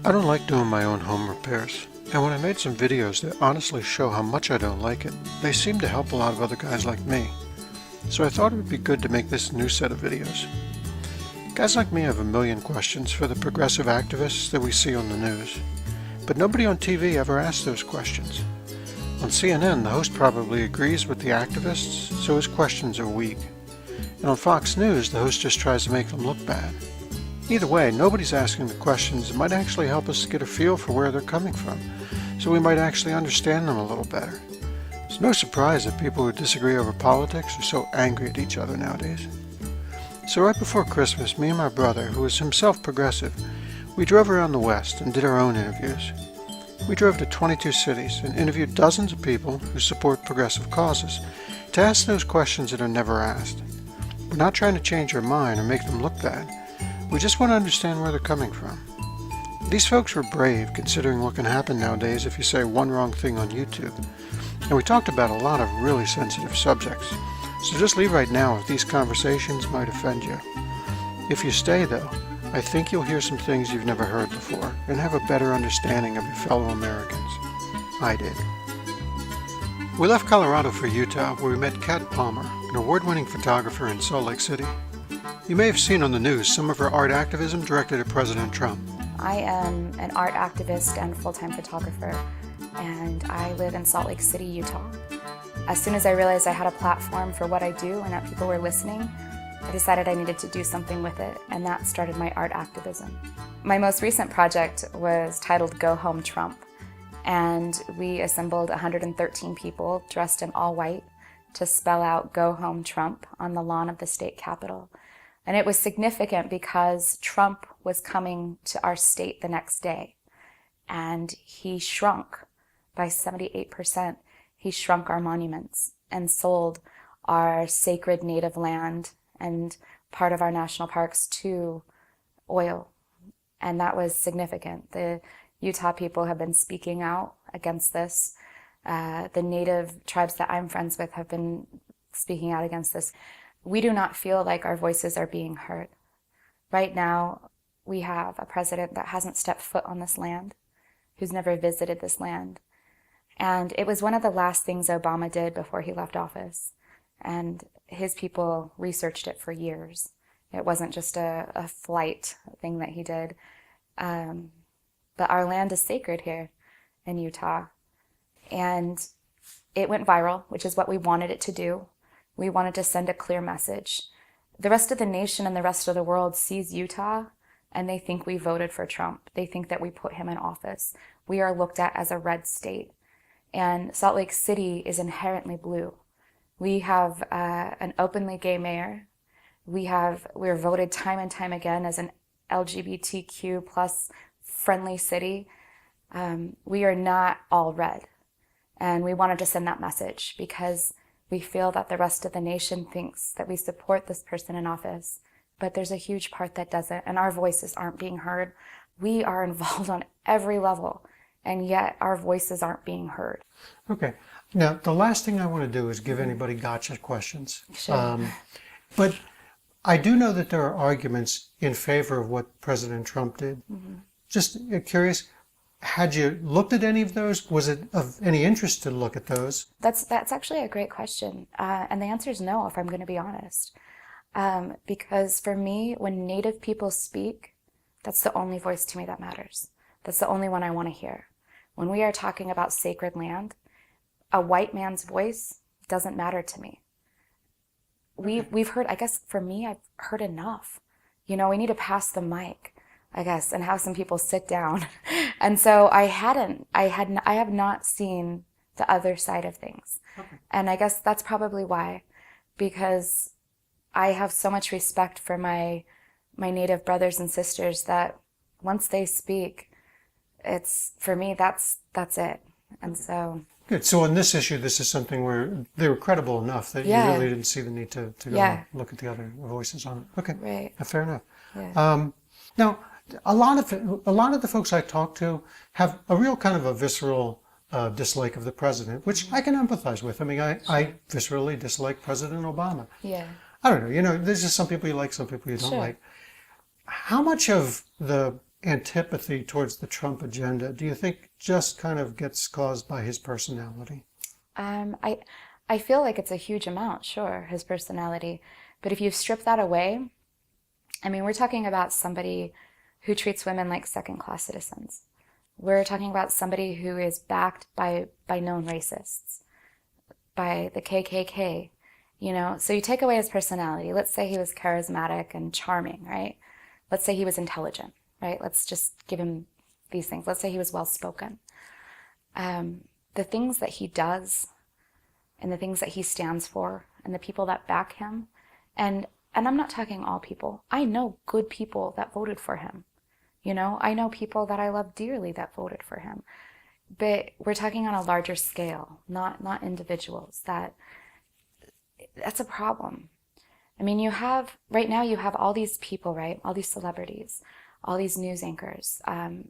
I don't like doing my own home repairs, and when I made some videos that honestly show how much I don't like it, they seem to help a lot of other guys like me. So I thought it would be good to make this new set of videos. Guys like me have a million questions for the progressive activists that we see on the news, but nobody on TV ever asks those questions. On CNN, the host probably agrees with the activists, so his questions are weak. And on Fox News, the host just tries to make them look bad. Either way, nobody's asking the questions that might actually help us get a feel for where they're coming from, so we might actually understand them a little better. It's no surprise that people who disagree over politics are so angry at each other nowadays. So right before Christmas, me and my brother, who is himself progressive, we drove around the West and did our own interviews. We drove to 22 cities and interviewed dozens of people who support progressive causes to ask those questions that are never asked. We're not trying to change their mind or make them look bad. We just want to understand where they're coming from. These folks were brave, considering what can happen nowadays if you say one wrong thing on YouTube. And we talked about a lot of really sensitive subjects. So just leave right now if these conversations might offend you. If you stay though, I think you'll hear some things you've never heard before and have a better understanding of your fellow Americans. I did. We left Colorado for Utah, where we met Kat Palmer, an award-winning photographer in Salt Lake City. You may have seen on the news some of her art activism directed at President Trump. I am an art activist and full-time photographer, and I live in Salt Lake City, Utah. As soon as I realized I had a platform for what I do and that people were listening, I decided I needed to do something with it, and that started my art activism. My most recent project was titled Go Home Trump, and we assembled 113 people dressed in all white to spell out Go Home Trump on the lawn of the state capitol. And it was significant because Trump was coming to our state the next day, and he shrunk by 78%. He shrunk our monuments and sold our sacred native land and part of our national parks to oil. And that was significant. The Utah people have been speaking out against this. The native tribes that I'm friends with have been speaking out against this. We do not feel like our voices are being heard. Right now, we have a president that hasn't stepped foot on this land, who's never visited this land. And it was one of the last things Obama did before he left office. And his people researched it for years. It wasn't just a flight thing that he did. But our land is sacred here in Utah. And it went viral, which is what we wanted it to do. We wanted to send a clear message. The rest of the nation and the rest of the world sees Utah and they think we voted for Trump. They think that we put him in office. We are looked at as a red state. And Salt Lake City is inherently blue. We have an openly gay mayor. We're voted time and time again as an LGBTQ plus friendly city. We are not all red. And we wanted to send that message because we feel that the rest of the nation thinks that we support this person in office, but there's a huge part that doesn't, and our voices aren't being heard. We are involved on every level, and yet our voices aren't being heard. Okay. Now, the last thing I want to do is give anybody gotcha questions. Sure. But I do know that there are arguments in favor of what President Trump did. Mm-hmm. Just curious, had you looked at any of those? Was it of any interest to look at those? That's actually a great question. And the answer is no, if I'm going to be honest. Because for me, when Native people speak, that's the only voice to me that matters. That's the only one I want to hear. When we are talking about sacred land, a white man's voice doesn't matter to me. We've heard, I guess for me, I've heard enough. You know, we need to pass the mic, I guess, and have some people sit down. And so I have not seen the other side of things. Okay. And I guess that's probably why, because I have so much respect for my Native brothers and sisters that once they speak, it's, for me, that's it. And so. Good. So on this issue, this is something where they were credible enough that you really didn't see the need to go and look at the other voices on it. Okay. Right. Fair enough. Yeah. Now, a lot of the folks I talk to have a real kind of a visceral dislike of the president, which I can empathize with. I mean, I viscerally dislike President Obama. Yeah. I don't know. You know, there's just some people you like, some people you don't like. How much of the antipathy towards the Trump agenda, do you think just kind of gets caused by his personality? I feel like it's a huge amount, sure, his personality. But if you strip that away, I mean, we're talking about somebody who treats women like second-class citizens. We're talking about somebody who is backed by known racists, by the KKK, you know? So you take away his personality. Let's say he was charismatic and charming, right? Let's say he was intelligent, right? Let's just give him these things. Let's say he was well-spoken. The things that he does and the things that he stands for and the people that back him, and I'm not talking all people. I know good people that voted for him. You know, I know people that I love dearly that voted for him. But we're talking on a larger scale, not individuals. That's a problem. I mean, right now you have all these people, right? All these celebrities, all these news anchors.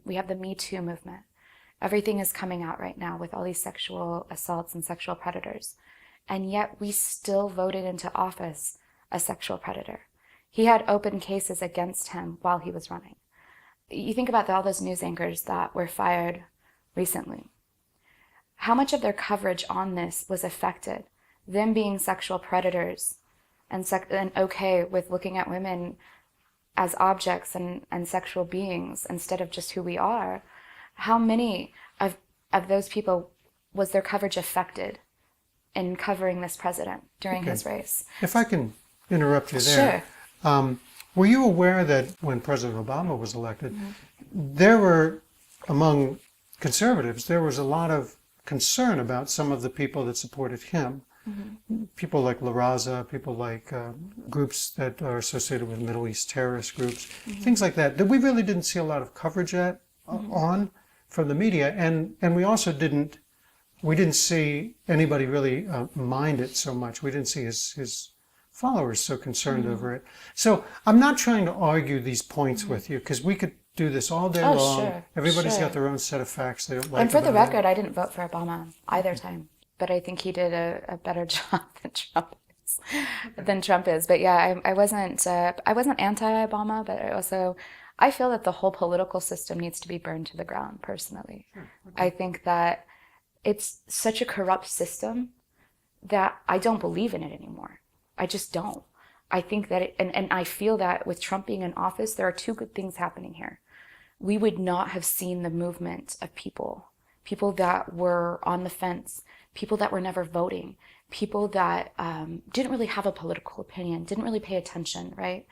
We have the Me Too movement. Everything is coming out right now with all these sexual assaults and sexual predators. And yet we still voted into office a sexual predator. He had open cases against him while he was running. You think about all those news anchors that were fired recently. How much of their coverage on this was affected? Them being sexual predators and okay with looking at women as objects and sexual beings instead of just who we are. How many of those people was their coverage affected in covering this president during his race? If I can interrupt you there. Sure. Were you aware that when President Obama was elected, there were, among conservatives, there was a lot of concern about some of the people that supported him. People like La Raza, people like groups that are associated with Middle East terrorist groups, things like that we really didn't see a lot of coverage on from the media, and we also didn't see anybody really mind it so much. We didn't see his followers so concerned over it. So I'm not trying to argue these points with you, because we could do this all day long. Sure. Everybody's got their own set of facts they don't like. And for the about record, I didn't vote for Obama either time, but I think he did a better job than Trump is. But yeah, I wasn't anti-Obama, but I feel that the whole political system needs to be burned to the ground. Personally, I think that it's such a corrupt system that I don't believe in it anymore. I just don't. I think that and I feel that with Trump being in office, there are two good things happening here. We would not have seen the movement of people that were on the fence, people that were never voting, people that didn't really have a political opinion, didn't really pay attention, right?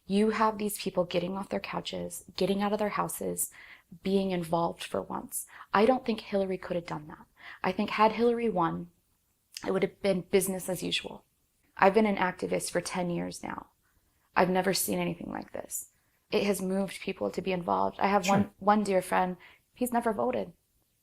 You have these people getting off their couches, getting out of their houses, being involved for once. I don't think Hillary could have done that. I think had Hillary won, it would have been business as usual. I've been an activist for 10 years now. I've never seen anything like this. It has moved people to be involved. I have one dear friend, he's never voted.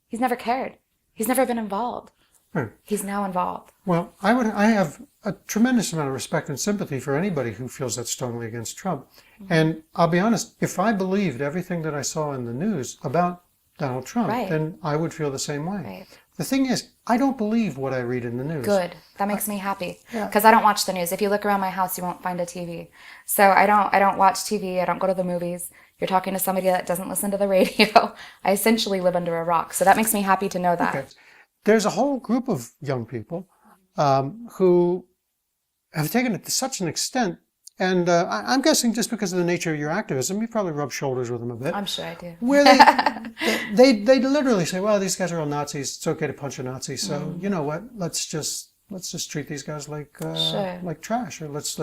He's never cared. He's never been involved. Right. He's now involved. Well, I have a tremendous amount of respect and sympathy for anybody who feels that strongly against Trump. And I'll be honest, if I believed everything that I saw in the news about Donald Trump, then I would feel the same way. Right. The thing is, I don't believe what I read in the news. Good. That makes me happy. Because I don't watch the news. If you look around my house, you won't find a TV. So I don't watch TV. I don't go to the movies. You're talking to somebody that doesn't listen to the radio. I essentially live under a rock. So that makes me happy to know that. Okay. There's a whole group of young people who have taken it to such an extent, and I'm guessing just because of the nature of your activism, you probably rub shoulders with them a bit. I'm sure I do. Where they literally say, well, these guys are all Nazis. It's okay to punch a Nazi. So you know what? Let's just treat these guys like trash, or let's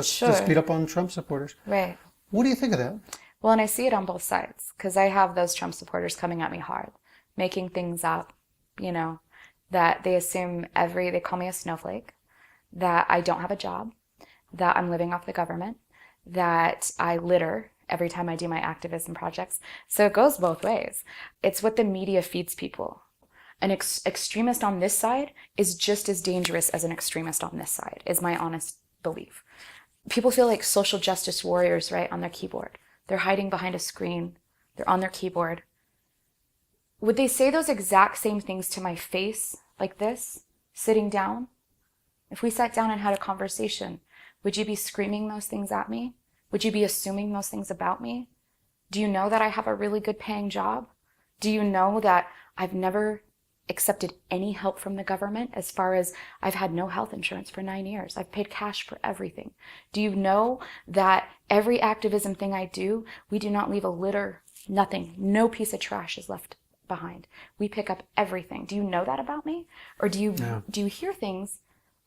beat up on Trump supporters. Right. What do you think of that? Well, and I see it on both sides, because I have those Trump supporters coming at me hard, making things up, you know, that they assume they call me a snowflake, that I don't have a job, that I'm living off the government, that I litter every time I do my activism projects. So it goes both ways. It's what the media feeds people. An extremist on this side is just as dangerous as an extremist on this side, is my honest belief. People feel like social justice warriors, right, on their keyboard. They're hiding behind a screen. They're on their keyboard. Would they say those exact same things to my face, like this, sitting down? If we sat down and had a conversation, would you be screaming those things at me? Would you be assuming those things about me? Do you know that I have a really good paying job? Do you know that I've never accepted any help from the government as far as I've had no health insurance for 9 years? I've paid cash for everything. Do you know that every activism thing I do, we do not leave a litter, nothing, no piece of trash is left behind. We pick up everything. Do you know that about me? Or do you hear things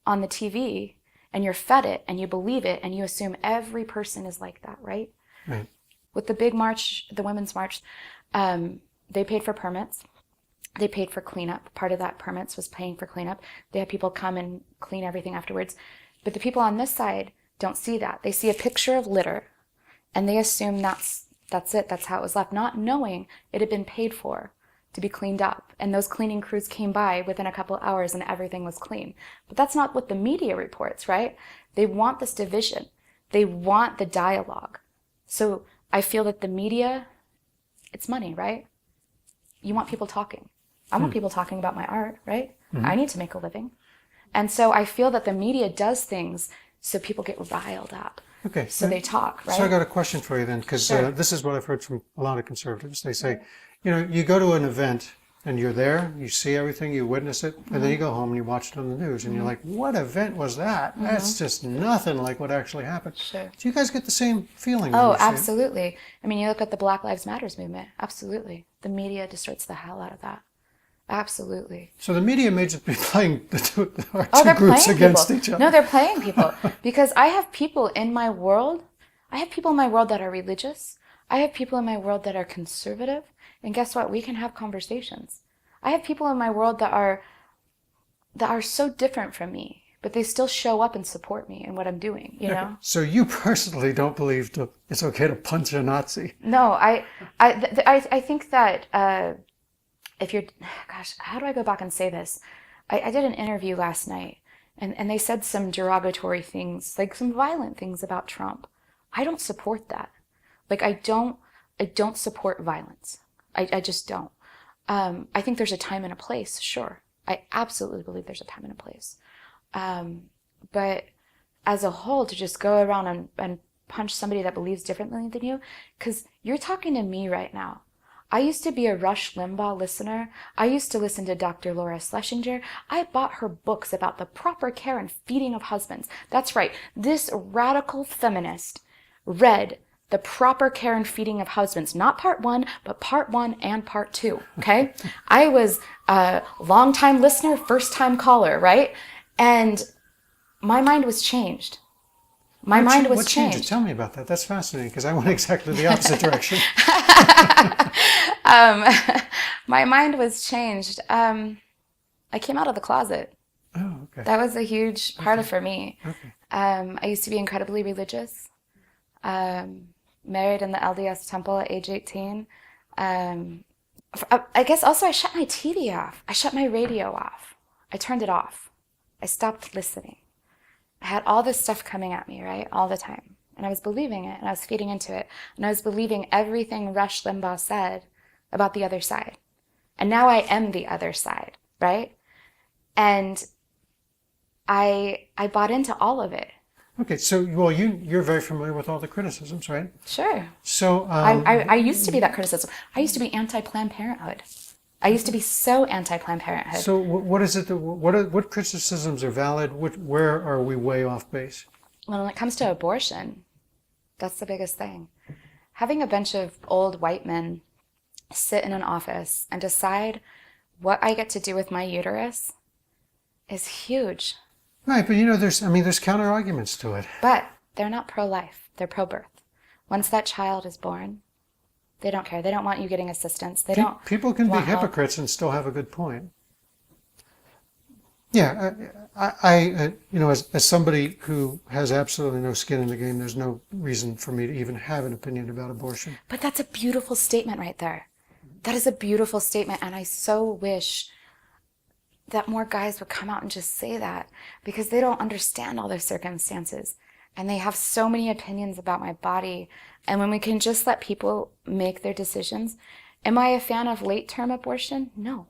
on the TV and you're fed it and you believe it and you assume every person is like that, right? Right. With the big march, the Women's March, they paid for permits. They paid for cleanup. Part of that permits was paying for cleanup. They had people come and clean everything afterwards. But the people on this side don't see that. They see a picture of litter and they assume that's it. That's how it was left, not knowing it had been paid for to be cleaned up. And those cleaning crews came by within a couple hours and everything was clean. But that's not what the media reports, right? They want this division. They want the dialogue. So I feel that the media, it's money, right? You want people talking. I want people talking about my art, right? I need to make a living. And so I feel that the media does things so people get riled up. Okay. So they talk, right? So I got a question for you then, because Sure. this is what I've heard from a lot of conservatives. They say, you go to an event and you're there, you see everything, you witness it, and then you go home and you watch it on the news and you're like, what event was that? That's just nothing like what actually happened. Sure. Do you guys get the same feeling? when Oh, you see it? absolutely. I mean, you look at the Black Lives Matters movement. Absolutely. The media distorts the hell out of that. Absolutely. So the media may just be playing our Oh, two they're groups playing against people. each other. No, they're playing people. Because I have people in my world. I have people in my world that are religious. I have people in my world that are conservative. And guess what? We can have conversations. I have people in my world that are so different from me, but they still show up and support me in what I'm doing, you know? So you personally don't believe it's okay to punch a Nazi? No, I think that if you're, gosh, how do I go back and say this? I did an interview last night, and they said some derogatory things, like some violent things about Trump. I don't support that. Like, I don't support violence. I just don't. I think there's a time and a place, sure. I absolutely believe there's a time and a place. But as a whole, to just go around and punch somebody that believes differently than you, because you're talking to me right now. I used to be a Rush Limbaugh listener. I used to listen to Dr. Laura Schlesinger. I bought her books about the proper care and feeding of husbands. That's right. This radical feminist read The Proper Care and Feeding of Husbands, not part 1, but part 1 and part 2, okay? I was a long-time listener, first-time caller, right? And my mind was changed. My mind was what changed. changed? Tell me about that. That's fascinating, because I went exactly the opposite direction. My mind was changed. I came out of the closet. Oh, okay. That was a huge part of for me. Okay. I used to be incredibly religious. Married in the LDS temple at age 18. I guess also I shut my TV off. I shut my radio off. I turned it off. I stopped listening. I had all this stuff coming at me, right? All the time. And I was believing it, and I was feeding into it. And I was believing everything Rush Limbaugh said about the other side. And now I am the other side, right? And I bought into all of it. Okay, so, well, you're very familiar with all the criticisms, right? Sure. So, I used to be that criticism. I used to be anti-Planned Parenthood. I used to be so anti-Planned Parenthood. So what is it that, what criticisms are valid? Where are we way off base? Well, when it comes to abortion, that's the biggest thing. Having a bunch of old white men sit in an office and decide what I get to do with my uterus is huge. Right, but there's counter arguments to it. But they're not pro-life. They're pro-birth. Once that child is born, they don't care. They don't want you getting assistance. They don't. People can be want help. hypocrites and still have a good point. Yeah, I as somebody who has absolutely no skin in the game, there's no reason for me to even have an opinion about abortion. But that's a beautiful statement right there. That is a beautiful statement, and I so wish that more guys would come out and just say that, because they don't understand all their circumstances, and they have so many opinions about my body. And when we can just let people make their decisions. Am I a fan of late-term abortion? No.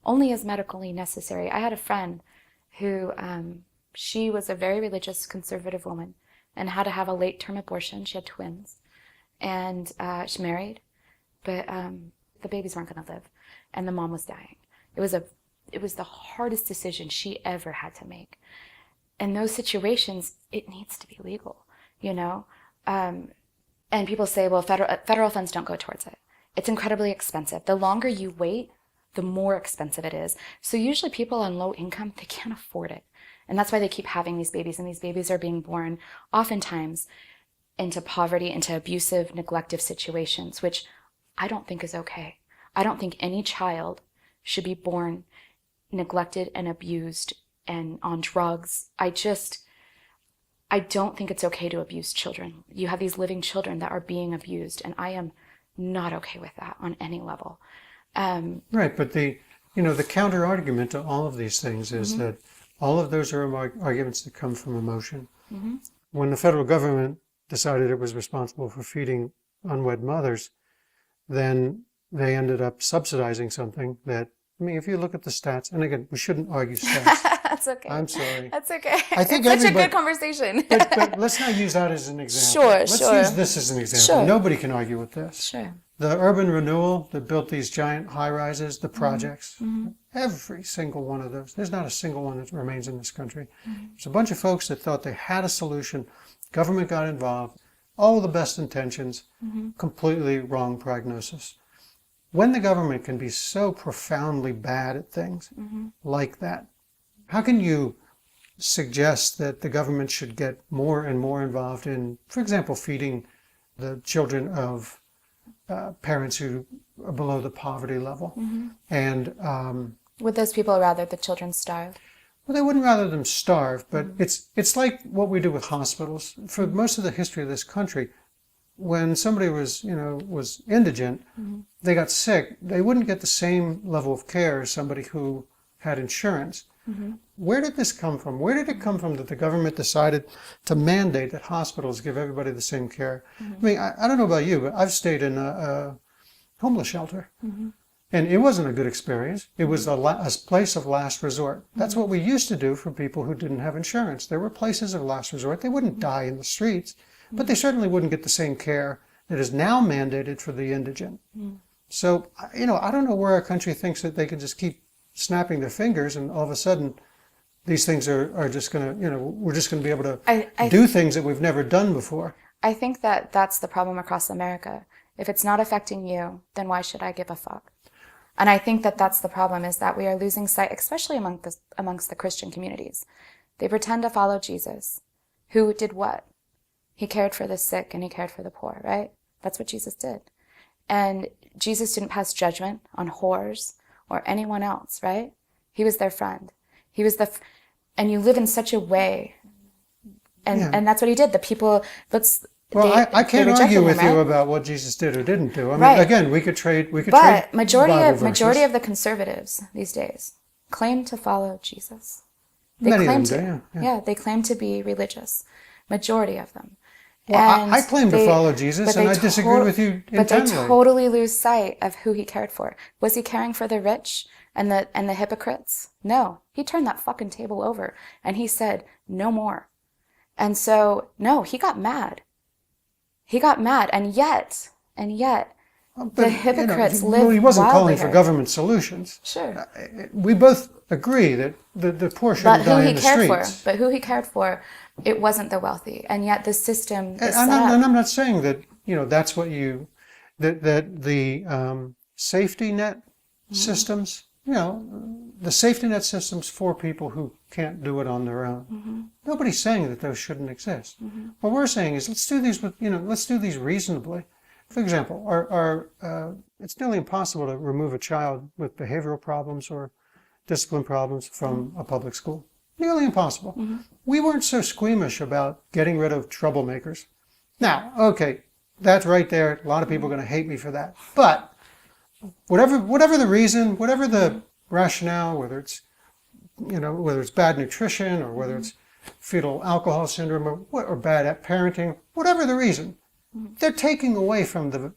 Only as medically necessary. I had a friend who, she was a very religious, conservative woman and had to have a late-term abortion. She had twins. and she's married, but the babies weren't going to live, and the mom was dying. It was the hardest decision she ever had to make. In those situations, it needs to be legal, you know? And people say, well, federal funds don't go towards it. It's incredibly expensive. The longer you wait, the more expensive it is. So usually people on low income, they can't afford it. And that's why they keep having these babies, and these babies are being born oftentimes into poverty, into abusive, neglective situations, which I don't think is okay. I don't think any child should be born neglected and abused and on drugs. I don't think it's okay to abuse children. You have these living children that are being abused, and I am not okay with that on any level. Right, but the counter argument to all of these things is that all of those are arguments that come from emotion. When the federal government decided it was responsible for feeding unwed mothers, then they ended up subsidizing something that, I mean, if you look at the stats, and again, we shouldn't argue stats. That's okay. I'm sorry. That's okay. I think it's such a good conversation. but let's not use that as an example. Sure, let's use this as an example. Sure. Nobody can argue with this. Sure. The urban renewal that built these giant high-rises, the projects, every single one of those, there's not a single one that remains in this country. There's a bunch of folks that thought they had a solution. Government got involved. All the best intentions, completely wrong prognosis. When the government can be so profoundly bad at things like that, how can you suggest that the government should get more and more involved in, for example, feeding the children of parents who are below the poverty level? And would those people rather the children starve? well, they wouldn't rather them starve, but it's like what we do with hospitals. For most of the history of this country, when somebody was indigent, they got sick, they wouldn't get the same level of care as somebody who had insurance. Where did this come from? Where did it come from that the government decided to mandate that hospitals give everybody the same care? I mean, I don't know about you, but I've stayed in a homeless shelter. And it wasn't a good experience. It was a place of last resort. That's what we used to do for people who didn't have insurance. There were places of last resort. They wouldn't die in the streets, but they certainly wouldn't get the same care that is now mandated for the indigent. So, I don't know where our country thinks that they can just keep snapping their fingers and all of a sudden these things are just going to, we're just going to be able to do things that we've never done before. I think that that's the problem across America. If it's not affecting you, then why should I give a fuck? And I think that that's the problem, is that we are losing sight, especially amongst the Christian communities. They pretend to follow Jesus, who did what? He cared for the sick and he cared for the poor, right? That's what Jesus did. And Jesus didn't pass judgment on whores or anyone else, right? He was their friend. He was and you live in such a way, and that's what he did. The people, I can't argue with you about what Jesus did or didn't do. I mean, again, we could trade. But majority of the conservatives these days claim to follow Jesus. Many of them do, yeah, they claim to be religious. Majority of them. Well, I claim to follow Jesus, and I disagree with you intently. But they totally lose sight of who he cared for. Was he caring for the rich and the hypocrites? No. He turned that fucking table over, and he said, no more. And so, no, he got mad. He got mad, and yet, the hypocrites live Well, he wasn't calling for here. Government solutions. Sure. We both agree that the poor shouldn't die in the streets. But who he cared for, it wasn't the wealthy, and yet the system is set And up. I'm not saying that that's what that the safety net systems, the safety net systems for people who can't do it on their own. Nobody's saying that those shouldn't exist. What we're saying is let's do these reasonably. For example, it's nearly impossible to remove a child with behavioral problems or discipline problems from a public school. Nearly impossible. We weren't so squeamish about getting rid of troublemakers. Now, okay, that's right there. A lot of people are going to hate me for that. But whatever the reason, whatever the rationale, whether it's bad nutrition or whether it's fetal alcohol syndrome or bad at parenting, whatever the reason, they're taking away from the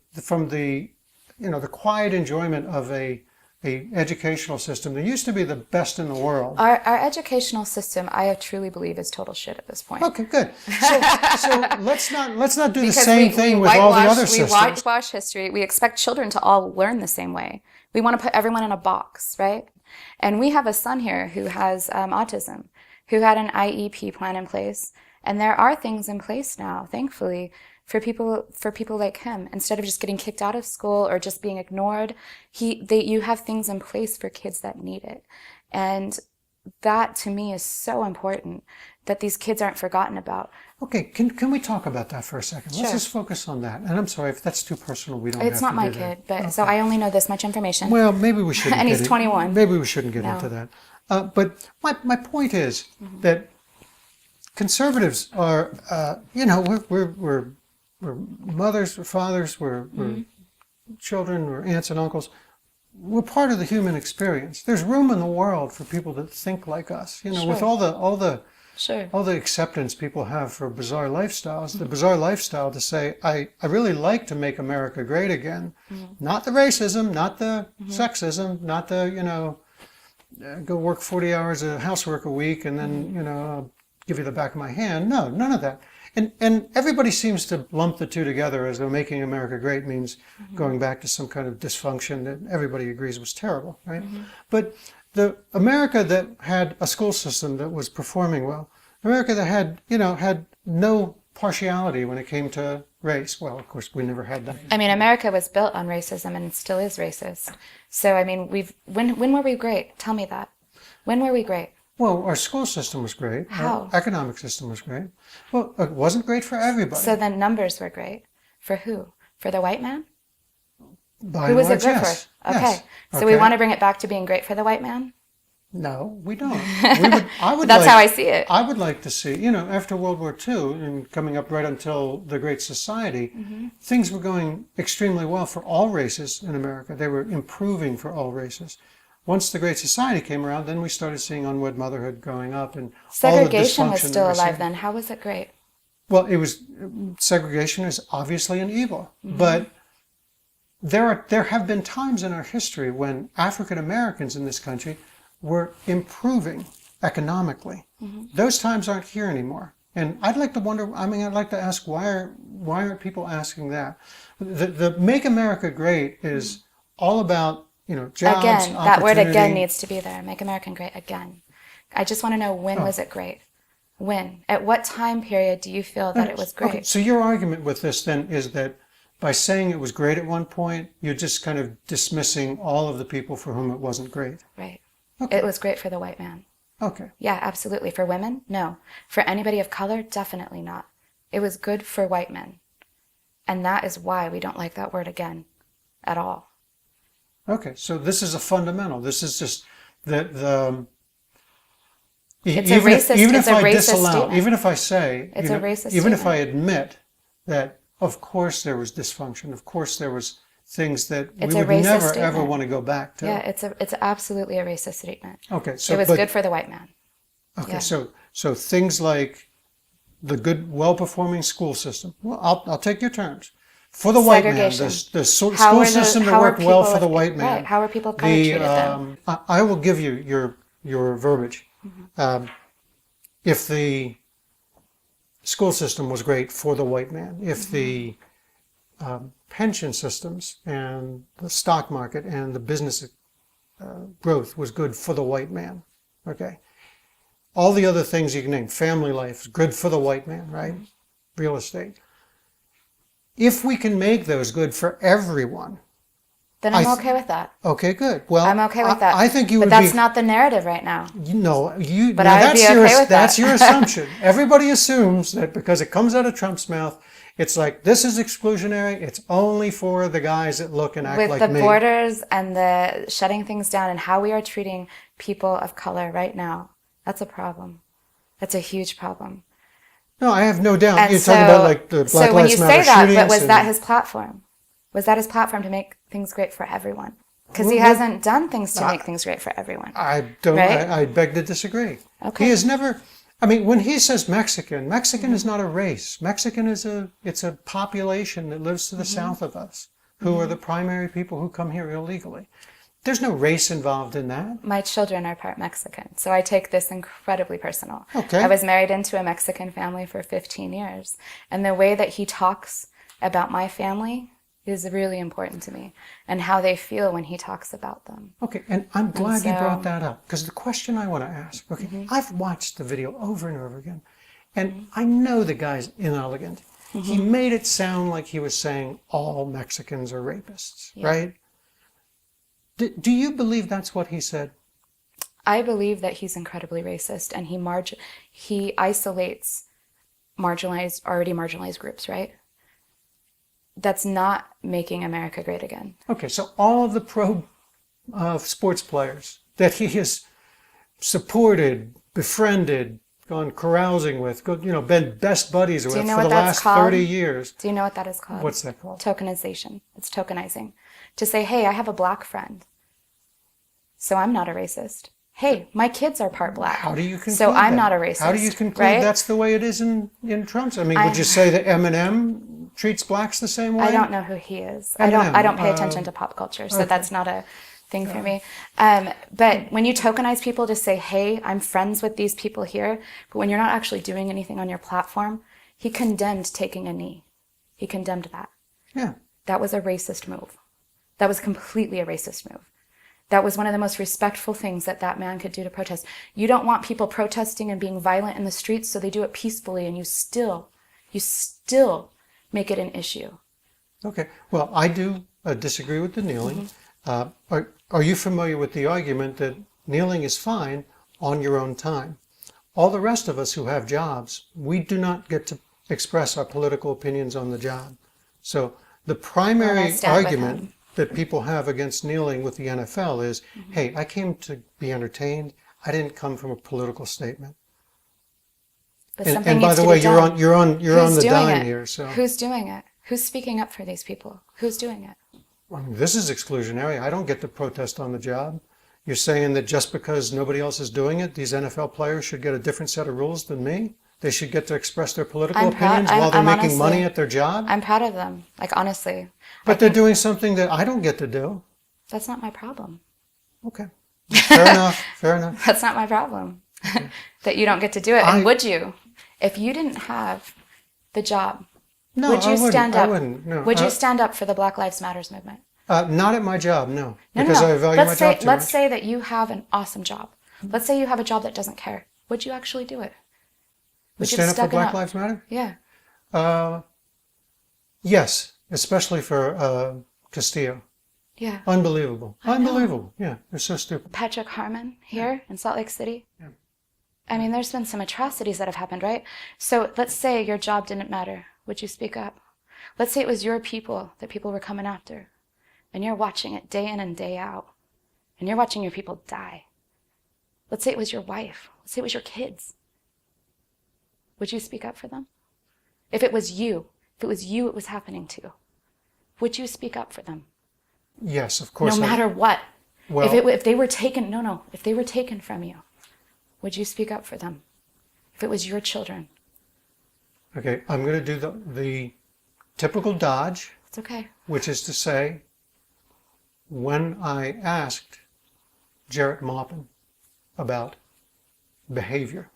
quiet enjoyment of a a educational system that used to be the best in the world. Our educational system, I truly believe, is total shit at this point. Okay, good. So let's not do the same thing with all the other systems. We whitewash history. We expect children to all learn the same way. We want to put everyone in a box, right? And we have a son here who has autism, who had an IEP plan in place. And there are things in place now, thankfully, for people like him. Instead of just getting kicked out of school or just being ignored, you have things in place for kids that need it. And that, to me, is so important, that these kids aren't forgotten about. Okay, can we talk about that for a second? Sure. Let's just focus on that. And I'm sorry, if that's too personal, we don't have to do that. It's not my kid, but okay. So I only know this much information. Well, maybe we shouldn't. And he's 21. Maybe we shouldn't get into that. But my point is that conservatives are, we're mothers, we're fathers, we're children, we're aunts and uncles. We're part of the human experience. There's room in the world for people that think like us. You know, Sure. with all the acceptance people have for bizarre lifestyles, the bizarre lifestyle to say, I really like to make America great again. Not the racism, not the sexism, not the, go work 40 hours of housework a week and then, I'll give you the back of my hand. No, none of that. And everybody seems to lump the two together as though making America great means going back to some kind of dysfunction that everybody agrees was terrible, right? But the America that had a school system that was performing well, America that had no partiality when it came to race. Well, of course, we never had that. I mean, America was built on racism and still is racist. So, I mean, when were we great? Tell me that. When were we great? Well, our school system was great. How? Our economic system was great. Well, it wasn't great for everybody. So the numbers were great. For who? For the white man? By Who was it and large, good yes. for? Okay. Yes. So we want to bring it back to being great for the white man? No, we don't. That's how I see it. I would like to see, after World War II and coming up right until the Great Society, things were going extremely well for all races in America. They were improving for all races. Once the Great Society came around, then we started seeing unwed motherhood growing up and segregation all the dysfunction was still alive then. How was it great? Well, segregation is obviously an evil, but there have been times in our history when African Americans in this country were improving economically. Those times aren't here anymore. And I'd like to ask, why aren't people asking that? The Make America Great is all about, jobs, again, that word opportunity. again needs to be there. Make America Great again. I just want to know, when was it great? When? At what time period do you feel that it was great? Okay, so your argument with this then is that by saying it was great at one point, you're just kind of dismissing all of the people for whom it wasn't great. Right. Okay. It was great for the white man. Okay. Yeah, absolutely. For women? No. For anybody of color? Definitely not. It was good for white men. And that is why we don't like that word again at all. Okay, so this is a fundamental. This is just the it's a racist statement. even if I say, it's a racist even statement. if I admit that, of course, there was dysfunction. Of course, there was things that we would never ever want to go back to. Yeah, it's absolutely a racist statement. Okay, so it was good for the white man. Okay, Yeah. so things like the good, well-performing school system. Well, I'll take your terms. For the white man, the school system that worked well for the white man. Right. How are people of color treated then? I will give you your verbiage. If the school system was great for the white man, if the pension systems and the stock market and the business growth was good for the white man, okay? All the other things you can name, family life is good for the white man, right? Real estate. If we can make those good for everyone, then I'm okay with that. Okay, good. Well, I'm okay with that. I think you would But that's not the narrative right now. But I would be okay with that. That's your assumption. Everybody assumes that because it comes out of Trump's mouth, it's like, this is exclusionary. It's only for the guys that look and act like me. With the borders and the shutting things down and how we are treating people of color right now, that's a problem. That's a huge problem. No, I have no doubt. And You're talking about like the Black Lives Matter shootings. So when you say that, but was that his platform? Was that his platform to make things great for everyone? Because he hasn't done things to make things great for everyone. I don't. Right? I beg to disagree. Okay. He has never. I mean, when he says Mexican is not a race. Mexican it's a population that lives to the south of us, who are the primary people who come here illegally. There's no race involved in that. My children are part Mexican, so I take this incredibly personal. Okay. I was married into a Mexican family for 15 years, and the way that he talks about my family is really important to me, and how they feel when he talks about them. Okay, and I'm glad you so- brought that up, because the question I want to ask, okay, I've watched the video over and over again, and I know the guy's inelegant. He made it sound like he was saying all Mexicans are rapists, right? Do you believe that's what he said? I believe that he's incredibly racist, and he isolates already marginalized groups, right? That's not making America great again. Okay, so all of the pro sports players that he has supported, befriended, gone carousing with, been best buddies with for the last 30 years. Do you know what that is called? What's that called? Tokenization. It's tokenizing. To say, hey, I have a black friend, so I'm not a racist. Hey, my kids are part black, How do you conclude so I'm that? not a racist. How do you conclude right? that's the way it is in Trump's? I mean, would you say that Eminem treats blacks the same way? I don't know who he is. Eminem, I don't pay attention to pop culture, so that's not a thing for me. But when you tokenize people to say, hey, I'm friends with these people here, but when you're not actually doing anything on your platform, he condemned taking a knee. He condemned that. Yeah. That was a racist move. That was completely a racist move. That was one of the most respectful things that man could do to protest. You don't want people protesting and being violent in the streets, so they do it peacefully, and you still make it an issue. Okay. Well, I do disagree with the kneeling. Are you familiar with the argument that kneeling is fine on your own time? All the rest of us who have jobs, we do not get to express our political opinions on the job. So the primary argument that people have against kneeling with the NFL is, hey, I came to be entertained. I didn't come from a political statement. But And by the way, you're on the dime here. So who's doing it? Who's speaking up for these people? Who's doing it? I mean, this is exclusionary. I don't get to protest on the job. You're saying that just because nobody else is doing it, these NFL players should get a different set of rules than me? They should get to express their political opinions while they're making money at their job? I'm proud of them, like honestly. But they're doing something that I don't get to do. That's not my problem. Okay. Fair enough. Fair enough. That's not my problem. That you don't get to do it. And would you? If you didn't have the job, No, would you stand up? I wouldn't. No. Would you stand up for the Black Lives Matters movement? Not at my job, no. No, Because I value my job too let's much. say that you have an awesome job. Let's say you have a job that doesn't care. Would you actually do it? Would you Stand up for stuck it Black up? Lives Matter? Yeah. Yes, especially for Castillo. Yeah. Unbelievable. Unbelievable. Yeah, they're so stupid. Patrick Harmon here in Salt Lake City. Yeah. I mean, there's been some atrocities that have happened, right? So let's say your job didn't matter. Would you speak up? Let's say it was your people that people were coming after, and you're watching it day in and day out, and you're watching your people die. Let's say it was your wife. Let's say it was your kids. Would you speak up for them? If it was you it was happening to, would you speak up for them? Yes, of course. No matter what. Well, If they were taken, if they were taken from you, would you speak up for them? If it was your children? okay, I'm going to do the typical dodge, It's okay. which is to say, when I asked Jarrett Maupin about behavior,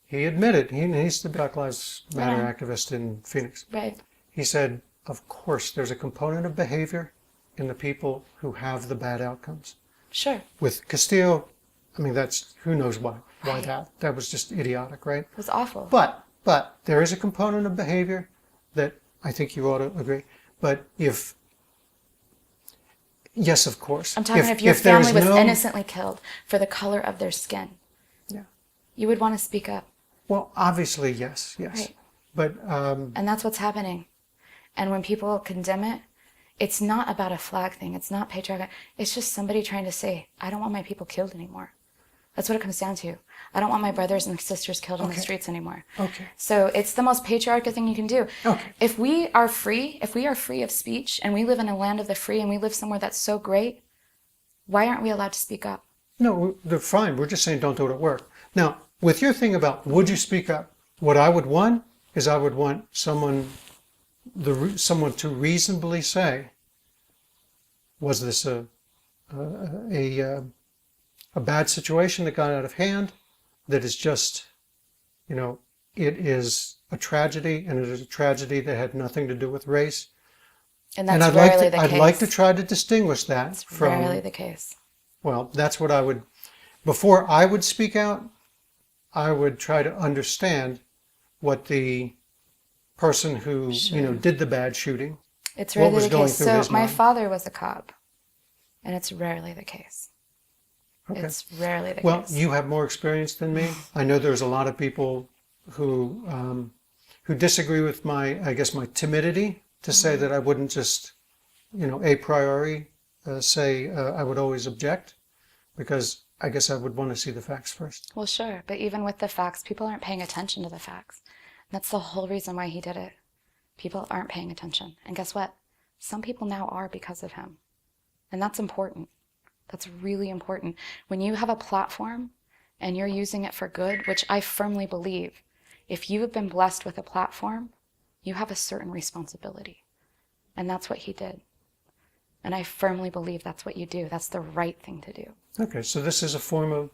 he admitted, he's the Black Lives Matter activist in Phoenix. Right. He said, of course, there's a component of behavior in the people who have the bad outcomes. Sure. With Castillo, I mean, that's, who knows why that was just idiotic, right? It was awful. But there is a component of behavior that I think you ought to agree. But yes, of course. I'm talking if your family was innocently killed for the color of their skin. Yeah. You would want to speak up. Well, obviously, yes. Right. But And that's what's happening. And when people condemn it, it's not about a flag thing. It's not patriotic. It's just somebody trying to say, I don't want my people killed anymore. That's what it comes down to. I don't want my brothers and sisters killed on the streets anymore. Okay. So it's the most patriarchal thing you can do. Okay. If we are free of speech, and we live in a land of the free, and we live somewhere that's so great, why aren't we allowed to speak up? No, they're fine. We're just saying don't do it at work. Now, with your thing about would you speak up, what I would want is I would want someone to reasonably say, was this a a bad situation that got out of hand, that is just, it is a tragedy, and it is a tragedy that had nothing to do with race. And that's rarely the case. I'd like to try to distinguish that from... rarely the case. Well, that's what I would... Before I would speak out, I would try to understand what the person who, did the bad shooting, it's what rarely was the going case. through So his my mind. father was a cop, and it's rarely the case. Okay. It's rarely the Well, case. you have more experience than me. I know there's a lot of people who disagree with my timidity to say that I wouldn't just, a priori say I would always object, because I guess I would want to see the facts first. Well, sure, but even with the facts, people aren't paying attention to the facts. That's the whole reason why he did it. People aren't paying attention. And guess what? Some people now are because of him. And that's important. That's really important. When you have a platform and you're using it for good, which I firmly believe, if you have been blessed with a platform, you have a certain responsibility. And that's what he did. And I firmly believe that's what you do. That's the right thing to do. Okay, so this is a form of,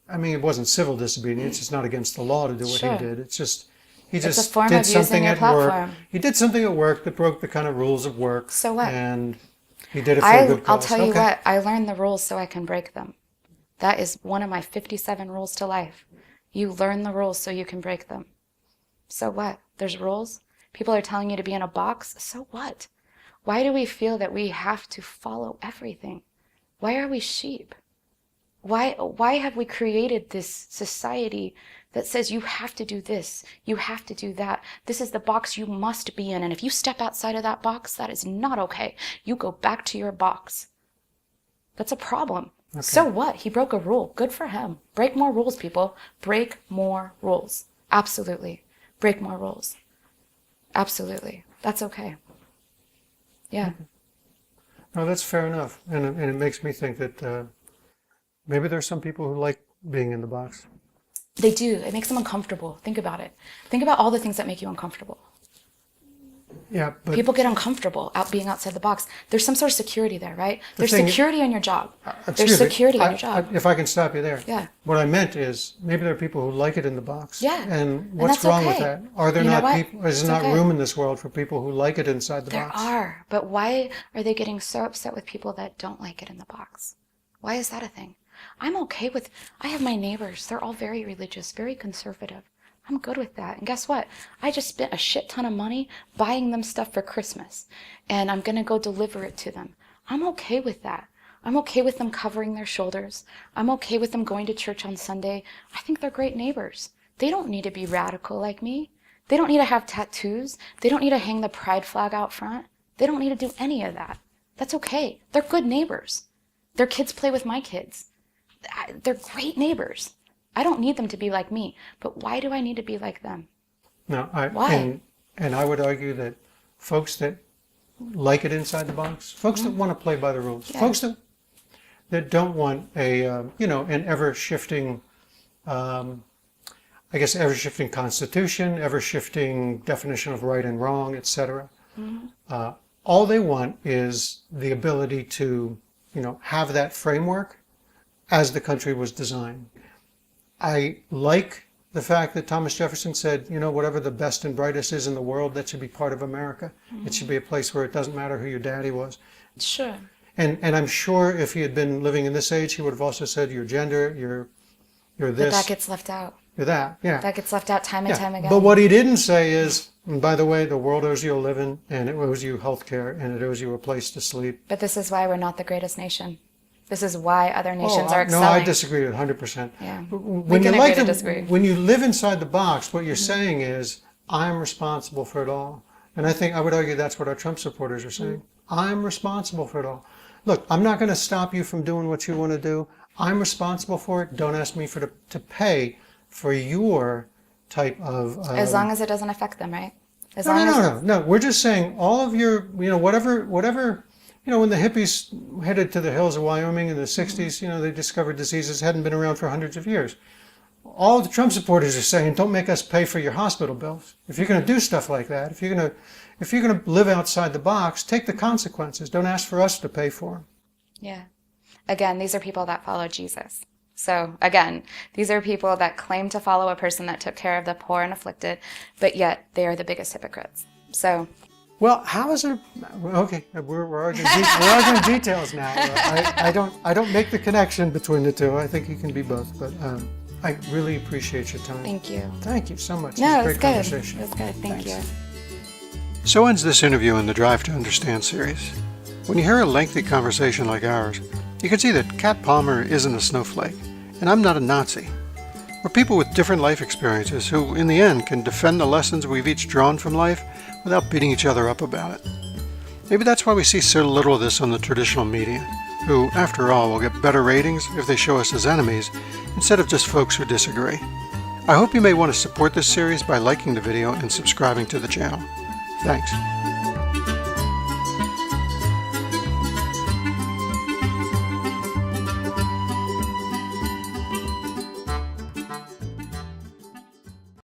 it wasn't civil disobedience. It's not against the law to do what Sure. he did. It's just, he It's a just form did of using something your at work. platform. He did something at work that broke the kind of rules of work. So what? And he did it for a good cause. I'll tell you Okay. what, I learned the rules so I can break them. That is one of my 57 rules to life. You learn the rules so you can break them. So what? There's rules. People are telling you to be in a box. So what? Why do we feel that we have to follow everything? Why are we sheep? Why have we created this society that says you have to do this, you have to do that? This is the box you must be in, and if you step outside of that box, that is not okay. You go back to your box. That's a problem. Okay. So what? He broke a rule. Good for him. Break more rules, people. Break more rules. Absolutely. Break more rules. Absolutely. That's okay. Yeah. No, that's fair enough. And it makes me think that maybe there's some people who like being in the box. They do. It makes them uncomfortable. Think about it. Think about all the things that make you uncomfortable. Yeah, but people get uncomfortable being outside the box. There's some sort of security there, right? There's thing- security in your job. excuse There's me, security in your job. if I can stop you there. Yeah. What I meant is maybe there are people who like it in the box. Yeah. And what's that's wrong with okay. that? Are there You know not what? people? Is It's there not okay. room in this world for people who like it inside the There box? are, but why are they getting so upset with people that don't like it in the box? Why is that a thing? I'm okay with, I have my neighbors. They're all very religious, very conservative. I'm good with that. And guess what? I just spent a shit ton of money buying them stuff for Christmas, and I'm going to go deliver it to them. I'm okay with that. I'm okay with them covering their shoulders. I'm okay with them going to church on Sunday. I think they're great neighbors. They don't need to be radical like me. They don't need to have tattoos. They don't need to hang the pride flag out front. They don't need to do any of that. That's okay. They're good neighbors. Their kids play with my kids. They're great neighbors. I don't need them to be like me, but why do I need to be like them? No, Why? And I would argue that folks that like it inside the box, folks that want to play by the rules, Yeah. folks that don't want an ever-shifting, ever-shifting constitution, ever-shifting definition of right and wrong, etc. All they want is the ability to, have that framework as the country was designed. I like the fact that Thomas Jefferson said, whatever the best and brightest is in the world, that should be part of America. It should be a place where it doesn't matter who your daddy was. Sure. And I'm sure if he had been living in this age, he would have also said your gender, you're But this, that gets left out. you're that. Yeah. That gets left out time and time again. But what he didn't say is, and by the way, the world owes you a living, and it owes you health care, and it owes you a place to sleep. But this is why we're not the greatest nation. This is why other nations are excelling. No, I disagree with 100%. Yeah. When can you agree to disagree. when you live inside the box, what you're saying is, I'm responsible for it all. And I would argue that's what our Trump supporters are saying. I'm responsible for it all. Look, I'm not going to stop you from doing what you want to do. I'm responsible for it. Don't ask me to pay for your type of... As long as it doesn't affect them, right? No. We're just saying all of your, whatever, when the hippies headed to the hills of Wyoming in the 60s, they discovered diseases hadn't been around for hundreds of years. All the Trump supporters are saying, don't make us pay for your hospital bills. If you're going to do stuff like that, if you're going to live outside the box, take the consequences. Don't ask for us to pay for them. Yeah. Again, these are people that follow Jesus. So again, these are people that claim to follow a person that took care of the poor and afflicted, but yet they are the biggest hypocrites. So, well, how is it? Okay, we're arguing details now. I don't make the connection between the two. I think you can be both, but I really appreciate your time. thank you. Thank you so much. No, It was it a great was good. conversation. It was good. Thank you. So ends this interview in the Drive to Understand series. When you hear a lengthy conversation like ours, you can see that Kat Palmer isn't a snowflake, and I'm not a Nazi. We're people with different life experiences who, in the end, can defend the lessons we've each drawn from life without beating each other up about it. Maybe that's why we see so little of this on the traditional media, who, after all, will get better ratings if they show us as enemies instead of just folks who disagree. I hope you may want to support this series by liking the video and subscribing to the channel. Thanks.